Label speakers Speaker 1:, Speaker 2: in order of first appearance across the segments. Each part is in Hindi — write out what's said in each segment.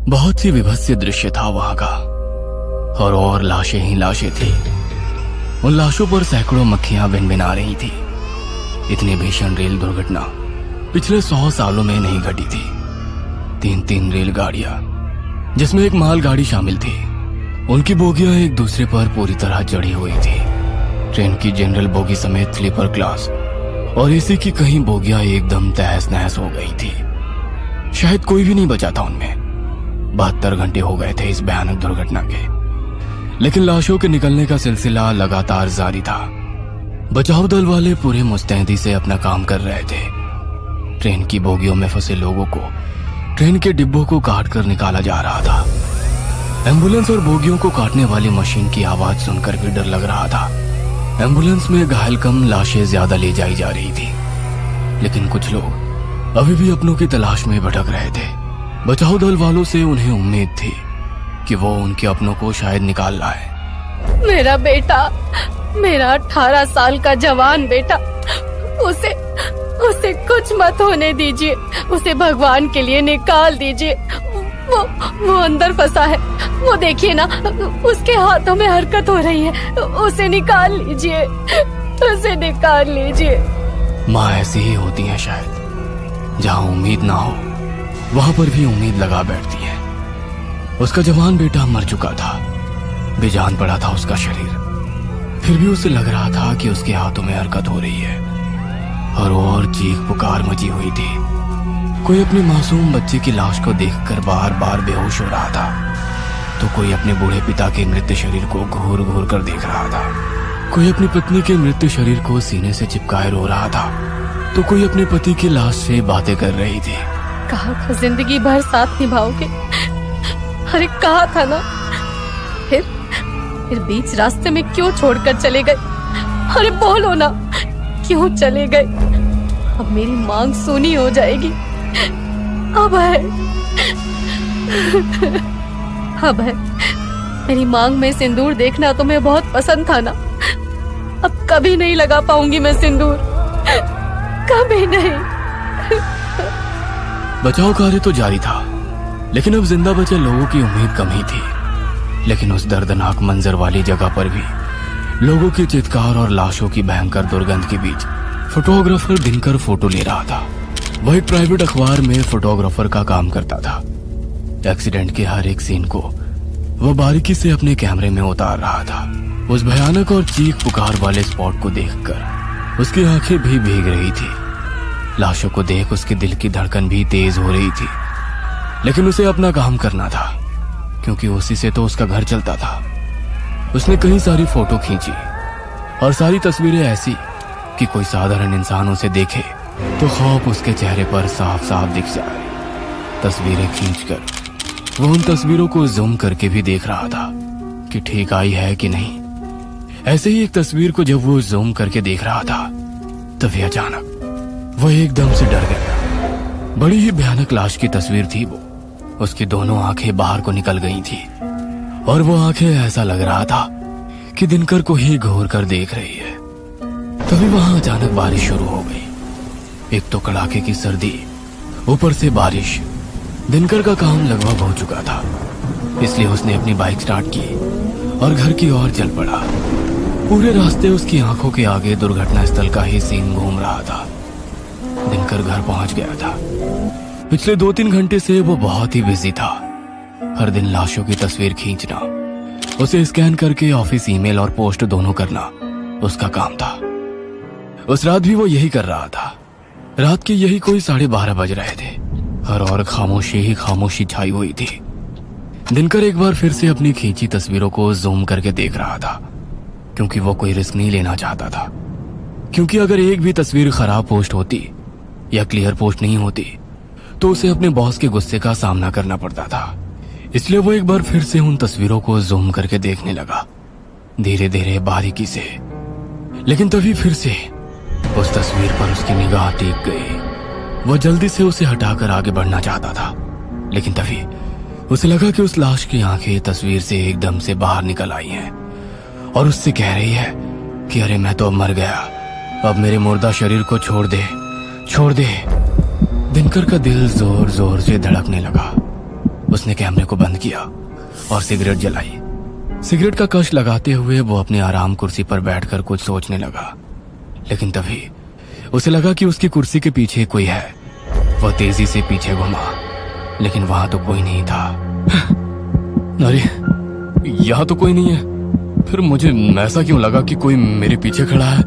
Speaker 1: बहुत ही विभत्स दृश्य था वहां का। और लाशें ही लाशें थी। उन लाशों पर सैकड़ों मक्खियां भिनभिना रही थी। इतनी भीषण रेल दुर्घटना पिछले 100 सालों में नहीं घटी थी। 3 रेलगाड़ियां, जिसमें एक मालगाड़ी शामिल थी, उनकी बोगियां एक दूसरे पर पूरी तरह जड़ी हुई थी। ट्रेन की जनरल बोगी समेत स्लीपर क्लास और एसी की कहीं बोगियां एकदम तहस नहस हो गई थी। शायद कोई भी नहीं बचा था उनमें। 72 घंटे हो गए थे इस भयानक दुर्घटना के, लेकिन लाशों के निकलने का सिलसिला लगातार जारी था। बचाव दल वाले पूरे मुस्तैदी से अपना काम कर रहे थे। ट्रेन की बोगियों में फंसे लोगों को ट्रेन के डिब्बों को काट कर निकाला जा रहा था। एम्बुलेंस और बोगियों को काटने वाली मशीन की आवाज सुनकर भी डर लग रहा था। एम्बुलेंस में घायल कम, लाशें ज्यादा ले जाई जा रही थी। लेकिन कुछ लोग अभी भी अपनों की तलाश में भटक रहे थे। बचाव दल वालों से उन्हें उम्मीद थी कि वो उनके अपनों को शायद निकाल लाए।
Speaker 2: मेरा बेटा, मेरा 18 साल का जवान बेटा, उसे कुछ मत होने दीजिए। उसे भगवान के लिए निकाल दीजिए। वो अंदर फंसा है। वो देखिए ना, उसके हाथों में हरकत हो रही है। उसे निकाल लीजिए, उसे निकाल लीजिए।
Speaker 1: माँ ऐसी ही होती है शायद। जहाँ उम्मीद ना हो वहां पर भी उम्मीद लगा बैठती है। उसका जवान बेटा मर चुका था, बेजान पड़ा था उसका शरीर। फिर भी उसे लग रहा था कि उसके हाथों में हरकत हो रही है और चीख पुकार मची हुई थी। कोई अपने मासूम बच्चे की लाश को देखकर बार बार बेहोश हो रहा था, तो कोई अपने बूढ़े पिता के मृत शरीर को घूर घूर कर देख रहा था। कोई अपनी पत्नी के मृत शरीर को सीने से चिपकाए रो रहा था, तो कोई अपने पति की लाश से बातें कर रही थी।
Speaker 2: कहा था जिंदगी भर साथ निभाओगे। अरे कहा था ना। फिर बीच रास्ते में क्यों छोड़कर चले गए? अरे बोलो ना, क्यों चले गए? अब मेरी मांग सूनी हो जाएगी। अब है मेरी मांग में सिंदूर देखना तुम्हें बहुत पसंद था ना। अब कभी नहीं लगा पाऊंगी मैं सिंदूर, कभी नहीं।
Speaker 1: बचाव कार्य तो जारी था, लेकिन अब जिंदा बचे लोगों की उम्मीद कम ही थी। लेकिन उस दर्दनाक मंजर वाली जगह पर भी लोगों की चित्कार और लाशों की भयंकर दुर्गंध के बीच फोटोग्राफर दिनकर फोटो ले रहा था। वह एक प्राइवेट अखबार में फोटोग्राफर का काम करता था। एक्सीडेंट के हर एक सीन को वह बारीकी से अपने कैमरे में उतार रहा था। उस भयानक और चीख पुकार वाले स्पॉट को देखकर उसकी आंखें भी भीग रही थी। लाशों को देख उसके दिल की धड़कन भी तेज हो रही थी। लेकिन उसे अपना काम करना था, क्योंकि उसी से तो उसका घर चलता था। उसने कई सारी फोटो खींची और सारी तस्वीरें ऐसी कि कोई साधारण इंसान उसे देखे तो खौफ उसके चेहरे पर साफ साफ दिख जाए। तस्वीरें खींचकर वो उन तस्वीरों को जूम करके भी देख रहा था कि ठीक आई है कि नहीं। ऐसे ही एक तस्वीर को जब वो जूम करके देख रहा था, तभी अचानक वह एकदम से डर गया। बड़ी ही भयानक लाश की तस्वीर थी वो। उसकी दोनों आंखें बाहर को निकल गई थी और वो आंखें ऐसा लग रहा था कि दिनकर को ही घूर कर देख रही है। तभी वहां अचानक बारिश शुरू हो गई। एक तो कड़ाके की सर्दी, ऊपर से बारिश। दिनकर का काम लगभग हो चुका था, इसलिए उसने अपनी बाइक स्टार्ट की और घर की ओर चल पड़ा। पूरे रास्ते उसकी आंखों के आगे दुर्घटना स्थल का ही सीन घूम रहा था। दिनकर घर पहुंच गया था। पिछले 2-3 घंटे से वो बहुत ही बिजी था। हर दिन लाशों की तस्वीर खींचना, उसे स्कैन करके ऑफिस ईमेल और पोस्ट दोनों करना उसका काम था। उस रात भी वो यही कर रहा था। रात के यही कोई 12:30 बज रहे थे। हर और खामोशी ही खामोशी छाई हुई थी। दिनकर एक बार फिर से अपनी खींची तस्वीरों को जूम करके देख रहा था, क्योंकि वो कोई रिस्क नहीं लेना चाहता था। क्योंकि अगर एक भी तस्वीर खराब पोस्ट होती या क्लियर पोस्ट नहीं होती तो उसे अपने बॉस के गुस्से का सामना करना पड़ता था। इसलिए वो एक बार फिर से उन तस्वीरों को जूम करके देखने लगा, धीरे धीरे बारीकी से। लेकिन तभी फिर से उस तस्वीर पर उसकी निगाह टिक गई। वो जल्दी से उसे हटाकर आगे बढ़ना चाहता था, लेकिन तभी उसे लगा कि उस लाश की आंखें तस्वीर से एकदम से बाहर निकल आई हैं और उससे कह रही है कि अरे मैं तो अब मर गया, अब मेरे मुर्दा शरीर को छोड़ दे, छोड़ दे। दिनकर का दिल जोर जोर से धड़कने लगा। उसने कैमरे को बंद किया और सिगरेट जलाई। सिगरेट का कश लगाते हुए वो अपनी आराम कुर्सी पर बैठकर कुछ सोचने लगा। लेकिन तभी उसे लगा कि उसकी कुर्सी के पीछे कोई है। वह तेजी से पीछे घुमा, लेकिन वहां तो कोई नहीं था। अरे यहाँ तो कोई नहीं है, फिर मुझे ऐसा क्यों लगा कि कोई मेरे पीछे खड़ा है।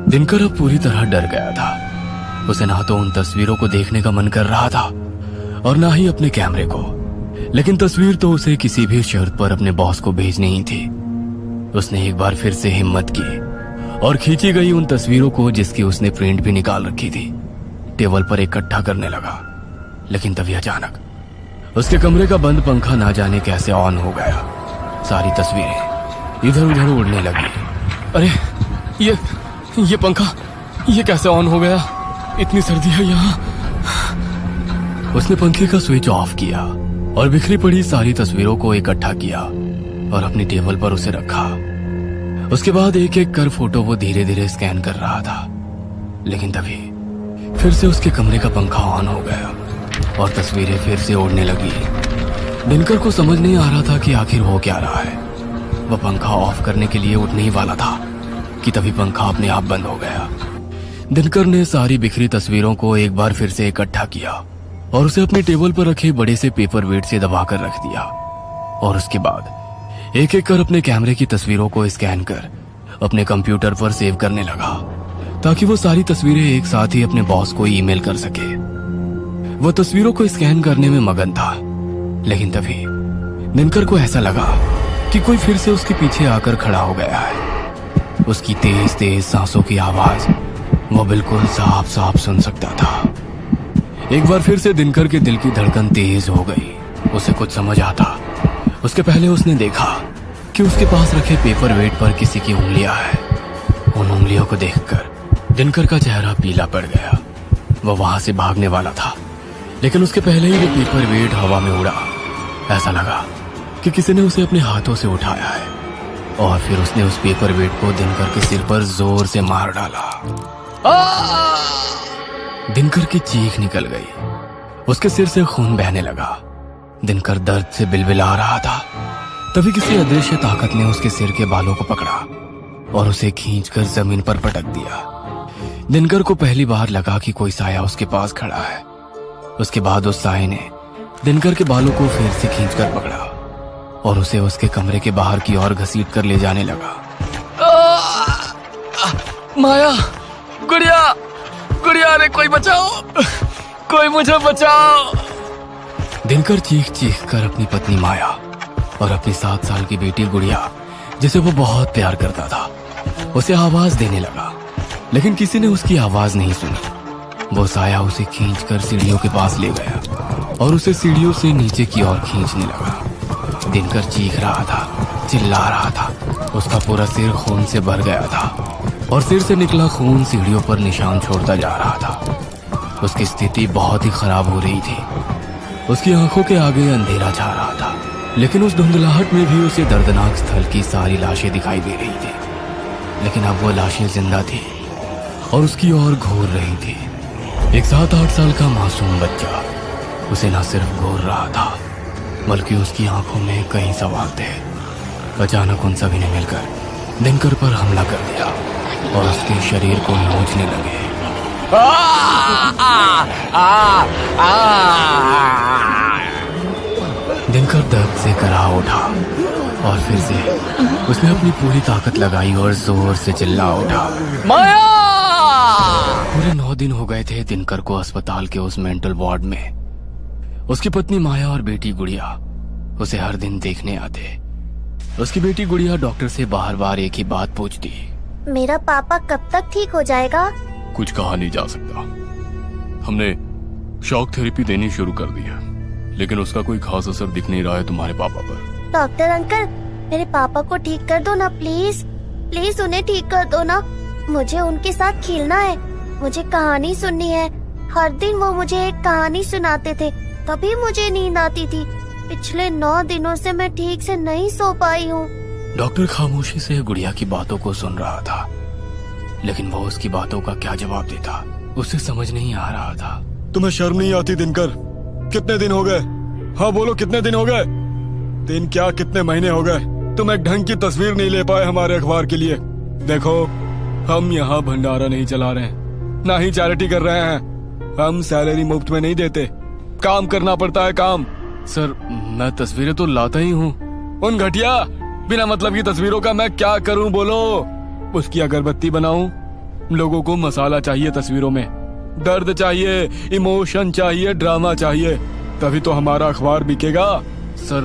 Speaker 1: दिनकर अब पूरी तरह डर गया था। उसे ना तो उन तस्वीरों को देखने का मन कर रहा था और ना ही अपने कैमरे को, लेकिन तस्वीर तो उसे किसी भी शर्त पर अपने बॉस को भेजनी ही थी। उसने एक बार फिर से हिम्मत की और खींची गई उन तस्वीरों को, जिसकी उसने प्रिंट भी निकाल रखी थी, टेबल पर इकट्ठा करने लगा। लेकिन तभी अचानक उसके कमरे का बंद पंखा ना जाने कैसे ऑन हो गया। सारी तस्वीरें इधर उधर उड़ने लगी। अरे ये पंखा ये कैसे ऑन हो गया? इतनी सर्दी है यहाँ। उसने पंखे का स्विच ऑफ किया और बिखरी पड़ी सारी तस्वीरों को इकट्ठा किया और अपनी टेबल पर उसे रखा। उसके बाद एक एक कर फोटो वो धीरे धीरे स्कैन कर रहा था। लेकिन तभी फिर से उसके कमरे का पंखा ऑन हो गया और तस्वीरें फिर से उड़ने लगी। दिनकर को समझ नहीं आ रहा था कि आखिर हो क्या रहा है। वह पंखा ऑफ करने के लिए उठने ही वाला था कि तभी पंखा अपने आप बंद हो गया। दिनकर ने सारी बिखरी तस्वीरों को एक बार फिर से इकट्ठा किया और उसे अपनी टेबल पर रखे बड़े से पेपर वेट से दबाकर रख दिया। और उसके बाद एक एक कर अपने कैमरे की तस्वीरों को स्कैन कर अपने कंप्यूटर पर सेव करने लगा, ताकि वो सारी तस्वीरें एक साथ ही अपने बॉस को ईमेल कर सके। वो तस्वीरों को स्कैन करने में मगन था। लेकिन तभी दिनकर को ऐसा लगा कि कोई फिर से उसके पीछे आकर खड़ा हो गया है। उसकी तेज तेज सांसों की आवाज वो बिल्कुल साफ साफ सुन सकता था। एक बार फिर से दिनकर के दिल की धड़कन तेज हो गई। उसे कुछ समझ आता उसके पहले उसने देखा कि उसके पास रखे पेपर वेट पर किसी की उंगलियां हैं। उन उंगलियों को देखकर दिनकर का चेहरा पीला पड़ गया। वह वहां से भागने वाला था, लेकिन उसके पहले ही वो पेपर वेट हवा में उड़ा। ऐसा लगा कि किसी ने उसे अपने हाथों से उठाया है और फिर उसने उस पेपर वेट को दिनकर के सिर पर जोर से मार डाला। दिनकर की चीख निकल गई। उसके सिर से खून बहने लगा। दिनकर दर्द से बिलबिला रहा था। तभी किसी अदृश्य ताकत ने उसके सिर के बालों को पकड़ा और उसे खींचकर जमीन पर पटक दिया। दिनकर को पहली बार लगा कि कोई साया उसके पास खड़ा है। उसके बाद उस साये ने दिनकर के बालों को फिर से खींचकर पकड़ा और उसे उसके कमरे के बाहर की ओर घसीट कर ले जाने लगा।
Speaker 3: माया, गुड़िया, गुड़िया, रे कोई बचाओ, कोई मुझे बचाओ।
Speaker 1: दिनकर चीख चीख कर अपनी पत्नी माया और अपनी 7 साल की बेटी गुड़िया, जिसे वो बहुत प्यार करता था, उसे आवाज देने लगा। लेकिन किसी ने उसकी आवाज नहीं सुनी। वो साया उसे खींचकर सीढ़ियों के पास ले गया और उसे सीढ़ियों से नीचे की ओर खींचने लगा। दिनकर चीख रहा था, चिल्ला रहा था। उसका पूरा सिर खून से भर गया था और सिर से निकला खून सीढ़ियों पर निशान छोड़ता जा रहा था। उसकी स्थिति बहुत ही खराब हो रही थी। उसकी आंखों के आगे अंधेरा छा रहा था, लेकिन उस धुंधलाहट में भी उसे दर्दनाक स्थल की सारी लाशें दिखाई दे रही थी। लेकिन अब वो लाशें जिंदा थी और उसकी ओर घूर रही थी। एक 7-8 साल का मासूम बच्चा उसे न सिर्फ घूर रहा था, बल्कि उसकी आंखों में कई सवाल थे। अचानक उन सभी ने मिलकर दिनकर पर हमला कर दिया और उसके शरीर को नोचने लगे। दिनकर दर्द से करा उठा और फिर से उसने अपनी पूरी ताकत लगाई और जोर से चिल्ला उठा,
Speaker 3: माया!
Speaker 1: पूरे 9 दिन हो गए थे दिनकर को अस्पताल के उस मेंटल वार्ड में। उसकी पत्नी माया और बेटी गुड़िया उसे हर दिन देखने आते। उसकी बेटी गुड़िया डॉक्टर से बार बार एक ही बात पूछती,
Speaker 4: मेरा पापा कब तक ठीक हो जाएगा?
Speaker 5: कुछ कहा नहीं जा सकता। हमने शॉक थेरेपी देनी शुरू कर दी है, लेकिन उसका कोई खास असर दिख नहीं रहा है तुम्हारे पापा पर।
Speaker 4: डॉक्टर अंकल, मेरे पापा को ठीक कर दो ना प्लीज, प्लीज उन्हें ठीक कर दो ना। मुझे उनके साथ खेलना है, मुझे कहानी सुननी है। हर दिन वो मुझे एक कहानी सुनाते थे, तभी मुझे नींद आती थी। पिछले 9 दिनों से मैं ठीक से नहीं सो पाई हूँ।
Speaker 1: डॉक्टर खामोशी से गुड़िया की बातों को सुन रहा था, लेकिन वो उसकी बातों का क्या जवाब देता उसे समझ नहीं आ रहा था।
Speaker 6: तुम्हें शर्म नहीं आती दिनकर? कितने दिन हो गए हाँ बोलो, कितने दिन हो गए? दिन क्या, कितने महीने हो गए? तुम एक ढंग की तस्वीर नहीं ले पाए हमारे अखबार के लिए। देखो, हम यहाँ भंडारा नहीं चला रहे हैं, ना ही चैरिटी कर रहे हैं। हम सैलरी मुफ्त में नहीं देते, काम करना पड़ता है, काम।
Speaker 1: सर मैं तस्वीरें तो लाता ही हूँ।
Speaker 6: उन घटिया बिना मतलब की तस्वीरों का मैं क्या करूं बोलो? उसकी अगरबत्ती बनाऊं? लोगों को मसाला चाहिए तस्वीरों में, दर्द चाहिए, इमोशन चाहिए, ड्रामा चाहिए, तभी तो हमारा अखबार बिकेगा।
Speaker 1: सर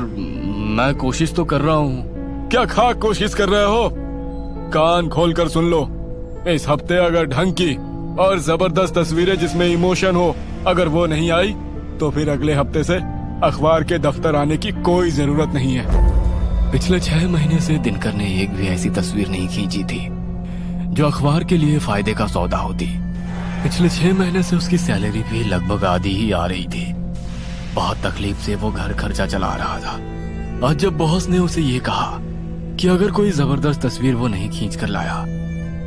Speaker 1: मैं कोशिश तो कर रहा हूँ।
Speaker 6: क्या खाक कोशिश कर रहे हो? कान खोलकर सुन लो, इस हफ्ते अगर ढंग की और जबरदस्त तस्वीरें जिसमें इमोशन हो, अगर वो नहीं आई तो फिर अगले हफ्ते से अखबार के दफ्तर आने की कोई जरूरत नहीं है।
Speaker 1: पिछले 6 महीने से दिनकर ने एक भी ऐसी तस्वीर नहीं खींची थी जो अखबार के लिए फायदे का सौदा होती। पिछले 6 महीने से उसकी सैलरी भी लगभग आधी ही आ रही थी। बहुत तकलीफ से वो घर खर्चा चला रहा था। आज जब बॉस ने उसे ये कहा कि अगर कोई जबरदस्त तस्वीर वो नहीं खींच कर लाया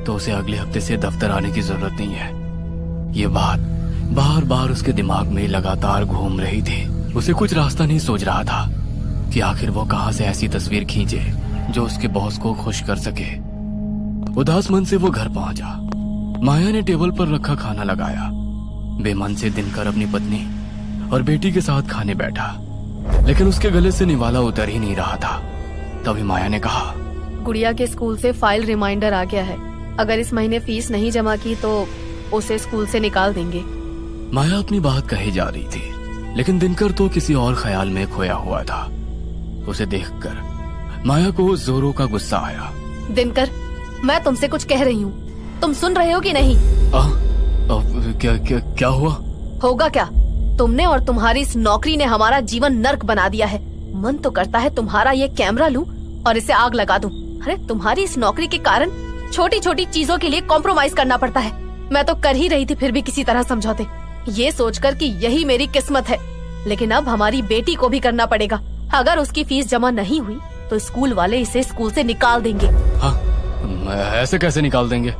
Speaker 1: तो उसे अगले हफ्ते से दफ्तर आने की जरूरत नहीं है, ये बात बार बार उसके दिमाग में लगातार घूम रही थी। उसे कुछ रास्ता नहीं सोच रहा था कि आखिर वो कहां से ऐसी तस्वीर खींचे जो उसके बॉस को खुश कर सके। उदास मन से वो घर पहुंचा। माया ने टेबल पर रखा खाना लगाया। बेमन से दिनकर अपनी पत्नी और बेटी के साथ खाने बैठा, लेकिन उसके गले से निवाला उतर ही नहीं रहा था। तभी माया ने कहा,
Speaker 2: गुड़िया के स्कूल से फाइल रिमाइंडर आ गया है। अगर इस महीने फीस नहीं जमा की तो उसे स्कूल से निकाल देंगे।
Speaker 1: माया अपनी बात कही जा रही थी, लेकिन दिनकर तो किसी और ख्याल में खोया हुआ था। उसे देखकर माया को जोरों का गुस्सा आया।
Speaker 2: दिनकर, मैं तुमसे कुछ कह रही हूँ, तुम सुन रहे हो कि नहीं?
Speaker 1: क्या हुआ?
Speaker 2: होगा क्या? तुमने और तुम्हारी इस नौकरी ने हमारा जीवन नर्क बना दिया है। मन तो करता है तुम्हारा ये कैमरा लूं और इसे आग लगा दूं। अरे तुम्हारी इस नौकरी के कारण छोटी छोटी चीजों के लिए कॉम्प्रोमाइज करना पड़ता है। मैं तो कर ही रही थी फिर भी किसी तरह समझौते, ये सोचकर कि यही मेरी किस्मत है। लेकिन अब हमारी बेटी को भी करना पड़ेगा। अगर उसकी फीस जमा नहीं हुई तो स्कूल वाले इसे स्कूल से निकाल देंगे।
Speaker 1: हाँ, ऐसे कैसे निकाल देंगे?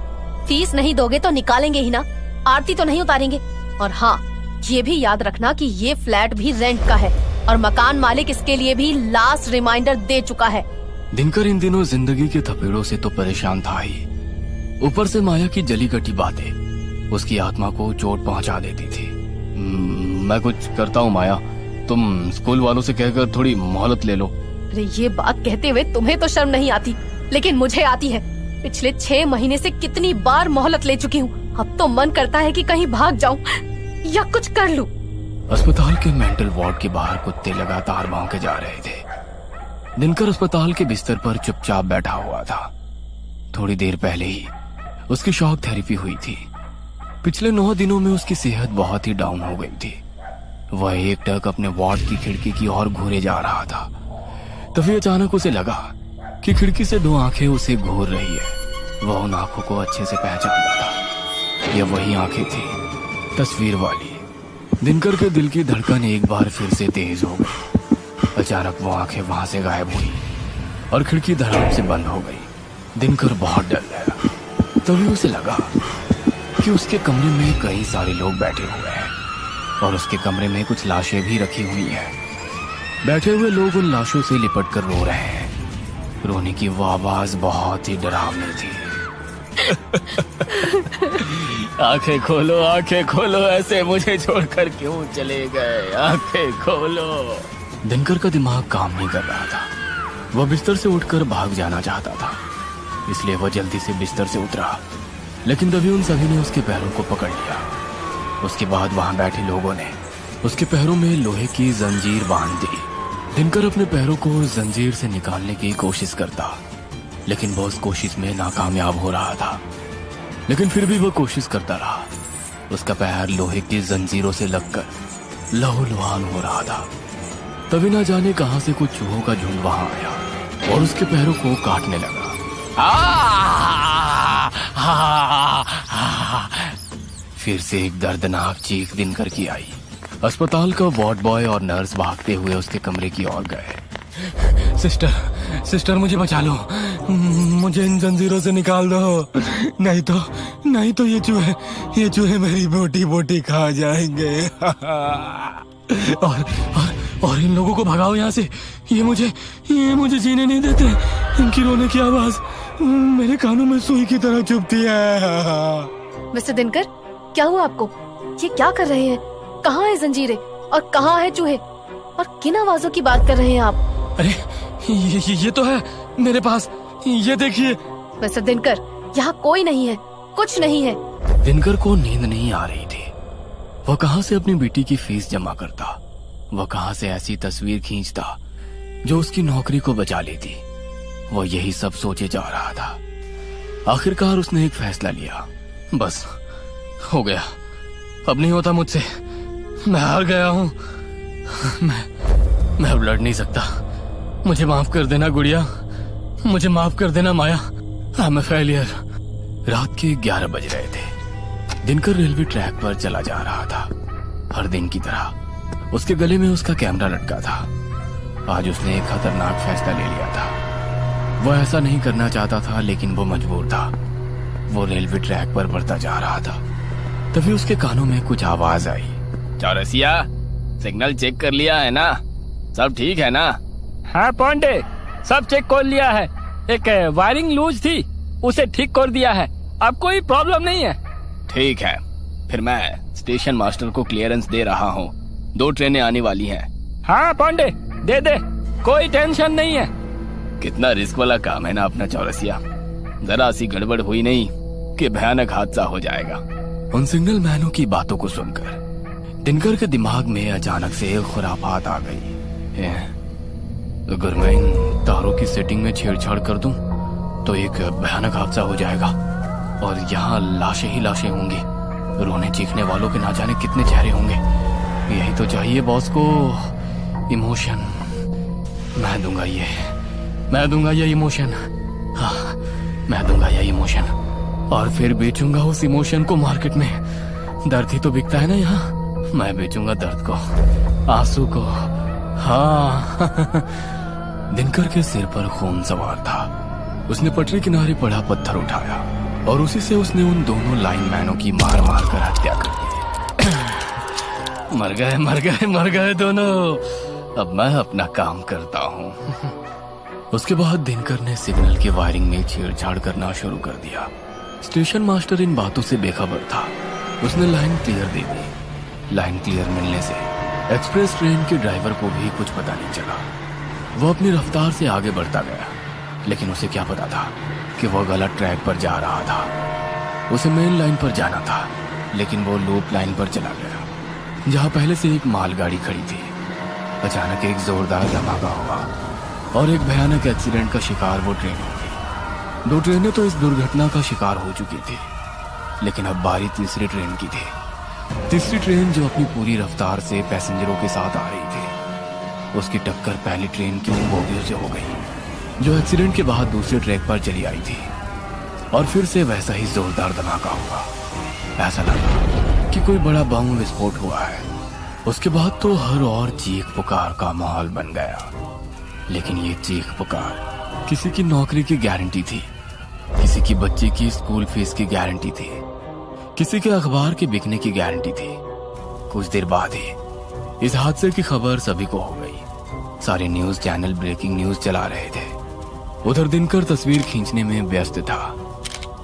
Speaker 2: फीस नहीं दोगे तो निकालेंगे ही ना, आरती तो नहीं उतारेंगे। और हाँ, ये भी याद रखना कि ये फ्लैट भी रेंट का है और मकान मालिक इसके लिए भी लास्ट रिमाइंडर दे चुका है।
Speaker 1: दिनकर इन दिनों जिंदगी के थपेड़ों से तो परेशान था ही, ऊपर से माया की जली कटी बातें उसकी आत्मा को चोट पहुंचा देती थी। मैं कुछ करता हूँ माया, तुम स्कूल वालों से कहकर थोड़ी मोहलत ले लो।
Speaker 2: अरे ये बात कहते हुए तुम्हें तो शर्म नहीं आती, लेकिन मुझे आती है। पिछले 6 महीने से कितनी बार मोहलत ले चुकी हूँ। अब तो मन करता है कि कहीं भाग जाऊं या कुछ कर लूं।
Speaker 1: अस्पताल के मेंटल वार्ड के बाहर कुत्ते लगातार भौंके जा रहे थे। दिनकर अस्पताल के बिस्तर पर चुपचाप बैठा हुआ था। थोड़ी देर पहले ही उसकी शॉक थेरेपी हुई थी। पिछले 9 दिनों में उसकी सेहत बहुत ही डाउन हो गई थी। वह एकटक अपने वार्ड की खिड़की की ओर घूरे जा रहा था। तभी अचानक उसे लगा कि खिड़की से 2 आंखें उसे घूर रही है। वह उन आंखों को अच्छे से पहचानता था। यह वही आंखें थी, तस्वीर वाली। दिनकर के दिल की धड़कन एक बार फिर से तेज हो गई। अचानक वो आंखें वहां से गायब हुई और खिड़की धड़ाम से बंद हो गई। दिनकर बहुत डर गया। तभी उसे लगा कि उसके कमरे में कई सारे लोग बैठे हुए हैं और उसके कमरे में कुछ लाशें भी रखी हुई हैं। बैठे हुए लोग उन लाशों से लिपट कर रो रहे हैं। रोने की वो आवाज बहुत ही डरावनी थी। आंखें खोलो, ऐसे मुझे छोड़कर क्यों चले गए? आंखें खोलो। दिनकर का दिमाग काम नहीं कर रहा था। वह बिस्तर से उठकर भाग जाना चाहता था, इसलिए वह जल्दी से बिस्तर से उतरा, लेकिन तभी उन सभी ने उसके पैरों को पकड़ लिया। उसके बाद वहां बैठे लोगों ने उसके पैरों में लोहे की जंजीर बांध दी। दिनकर अपने पैरों को जंजीर से निकालने की कोशिश करता, लेकिन वो उस कोशिश में नाकामयाब हो रहा था। लेकिन फिर भी वह कोशिश करता रहा। उसका पैर लोहे की जंजीरों से लगकर लहूलुहान हो रहा था। तभी ना जाने कहां से कुछ चूहों का झुंड वहां आया और उसके पैरों को काटने लगा। फिर से एक दर्दनाक चीख दिनकर की आई। अस्पताल का वार्ड बॉय और नर्स भागते हुए उसके कमरे की ओर गए। सिस्टर मुझे बचा लो, मुझे इन जंजीरों से निकाल दो, नहीं तो ये चूहे मेरी बोटी बोटी खा जाएंगे।
Speaker 6: और इन लोगों को भगाओ यहाँ से। ये मुझे जीने नहीं देते। इनकी रोने की आवाज मेरे कानों में सुई की तरह चुभती है।
Speaker 2: मिस्टर दिनकर, क्या हुआ आपको? ये क्या कर रहे हैं? कहाँ है जंजीरें और कहाँ है चूहे? और किन आवाजों की बात कर रहे हैं आप?
Speaker 6: अरे ये तो है मेरे पास, ये देखिए।
Speaker 2: मिस्टर दिनकर, यहाँ कोई नहीं है, कुछ नहीं है।
Speaker 1: दिनकर को नींद नहीं आ रही थी। वह कहां से अपनी बेटी की फीस जमा करता, वह कहां से ऐसी तस्वीर खींचता जो उसकी नौकरी को बचा लेती। वह यही सब सोचे जा रहा था। आखिरकार उसने एक फैसला लिया। बस हो गया, अब नहीं होता मुझसे। मैं हार गया हूं। मैं अब लड़ नहीं सकता। मुझे माफ कर देना गुड़िया, मुझे माफ कर देना माया। I am a failure. रात के 11 बज रहे थे। दिनकर रेलवे ट्रैक पर चला जा रहा था। हर दिन की तरह उसके गले में उसका कैमरा लटका था। आज उसने एक खतरनाक फैसला ले लिया था। वो ऐसा नहीं करना चाहता था, लेकिन वो मजबूर था। वो रेलवे ट्रैक पर बढ़ता जा रहा था। तभी उसके कानों में कुछ आवाज आई।
Speaker 3: चौरसिया, सिग्नल चेक कर लिया है ना? सब ठीक है ना? हाँ पांडे, सब चेक कर लिया है। एक वायरिंग लूज थी, उसे ठीक कर दिया है। अब कोई प्रॉब्लम नहीं है।
Speaker 1: ठीक है, फिर मैं स्टेशन मास्टर को क्लियरेंस दे रहा हूँ। 2 ट्रेनें आने वाली हैं।
Speaker 3: हाँ पांडे, दे दे, कोई टेंशन नहीं है।
Speaker 1: कितना रिस्क वाला काम है ना अपना चौरसिया। जरा सी गड़बड़ हुई नहीं कि भयानक हादसा हो जाएगा। उन सिग्नल मैनों की बातों को सुनकर दिनकर के दिमाग में अचानक से एक खुरापात आ गई। अगर मैं इन तारों की सेटिंग में छेड़छाड़ कर दूं तो एक भयानक हादसा हो जाएगा और यहाँ लाशें ही लाशें होंगी। रोने चीखने वालों के ना जाने कितने चेहरे होंगे। यही तो चाहिए बॉस को, इमोशन। मैं दूंगा ये इमोशन। हाँ, मैं दूंगा ये इमोशन और फिर बेचूंगा उस इमोशन को मार्केट में। दर्द ही तो बिकता है ना यहाँ। मैं बेचूंगा दर्द को, आंसू को। हाँ। दिनकर के सिर पर खून सवार था। उसने पटरी किनारे पड़ा पत्थर उठाया और उसी से उसने उन दोनों लाइनमैनों की मार मार कर हत्या कर दी। मर गए दोनों। अब मैं अपना काम करता हूँ। उसके बाद दिनकर ने सिग्नल के वायरिंग में छेड़छाड़ करना शुरू कर दिया। स्टेशन मास्टर इन बातों से बेखबर था। उसने लाइन क्लियर दे दी। लाइन क्लियर मिलने से एक्सप्रेस ट्रेन के ड्राइवर को भी कुछ पता नहीं चला। वो अपनी रफ्तार से आगे बढ़ता गया, लेकिन उसे क्या पता था कि वह गलत ट्रैक पर जा रहा था। उसे मेन लाइन पर जाना था, लेकिन वो लूप लाइन पर चला गया, जहां पहले से एक मालगाड़ी खड़ी थी। अचानक एक जोरदार धमाका हुआ और एक भयानक एक्सीडेंट का शिकार वो ट्रेन हो गई। 2 ट्रेनें तो इस दुर्घटना का शिकार हो चुकी थी, लेकिन अब बारी तीसरी ट्रेन की थी। तीसरी ट्रेन जो अपनी पूरी रफ्तार से पैसेंजरों के साथ आ रही थी, उसकी टक्कर पहली ट्रेन की उन बोगियों से हो गई जो एक्सीडेंट के बाद दूसरे ट्रैक पर चली आई थी। और फिर से वैसा ही जोरदार धमाका हुआ। ऐसा लगा कि कोई बड़ा बम विस्फोट हुआ है। उसके बाद तो हर और चीख पुकार का माहौल बन गया। लेकिन ये चीख पुकार किसी की नौकरी की गारंटी थी, किसी की बच्चे की स्कूल फीस की गारंटी थी, किसी के अखबार के बिकने की गारंटी थी। कुछ देर बाद ही इस हादसे की खबर सभी को हो गई। सारे न्यूज चैनल ब्रेकिंग न्यूज चला रहे थे। उधर दिनकर तस्वीर खींचने में व्यस्त था।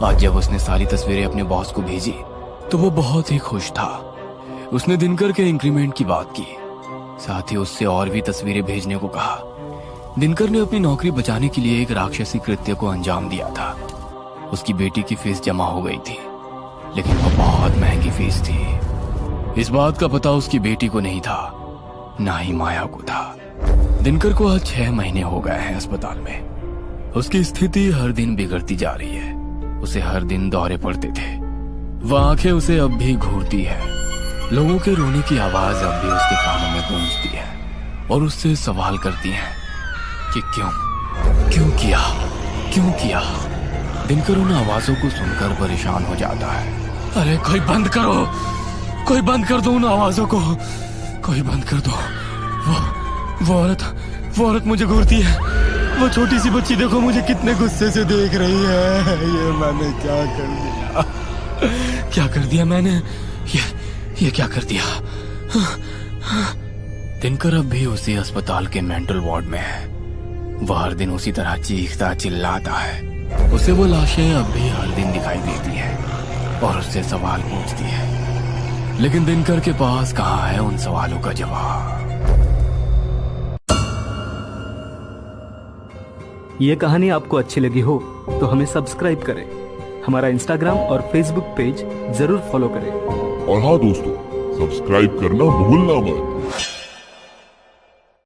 Speaker 1: आज जब उसने सारी तस्वीरें अपने बॉस को भेजी तो वो बहुत ही खुश था। उसने दिनकर के इंक्रीमेंट की बात की, साथ ही उससे और भी तस्वीरें भेजने को कहा। दिनकर ने अपनी नौकरी बचाने के लिए एक राक्षसी कृत्य को अंजाम दिया था। उसकी बेटी की फीस जमा हो गई थी, लेकिन वो बहुत महंगी फीस थी। इस बात का पता उसकी बेटी को नहीं था, ना ही माया को था। दिनकर को आज 6 महीने हो गए हैं अस्पताल में। उसकी स्थिति हर दिन बिगड़ती जा रही है। उसे हर दिन दौरे पड़ते थे। वह आंखें उसे अब भी घूरती है। लोगों के रोने की आवाज अब भी उसके कानों में गूंजती है और उससे सवाल करती है कि क्यों किया। दिनकर उन आवाजों को सुनकर परेशान हो जाता है। अरे कोई बंद कर दो उन आवाजों को, कोई बंद कर दो। वो औरत मुझे घूरती है। वो छोटी सी बच्ची देखो मुझे कितने गुस्से से देख रही है। ये मैंने क्या कर दिया मैंने? ये क्या कर दिया? दिनकर अब भी उसी अस्पताल के मेंटल वार्ड में है। वह हर दिन उसी तरह चीखता चिल्लाता है। उसे वो लाशें अब भी हर दिन दिखाई देती है और उससे सवाल पूछती है, लेकिन दिनकर के पास कहाँ है उन सवालों का जवाब।
Speaker 7: ये कहानी आपको अच्छी लगी हो तो हमें सब्सक्राइब करें, हमारा इंस्टाग्राम और फेसबुक पेज जरूर फॉलो करें।
Speaker 8: और हाँ दोस्तों, सब्सक्राइब करना भूलना मत।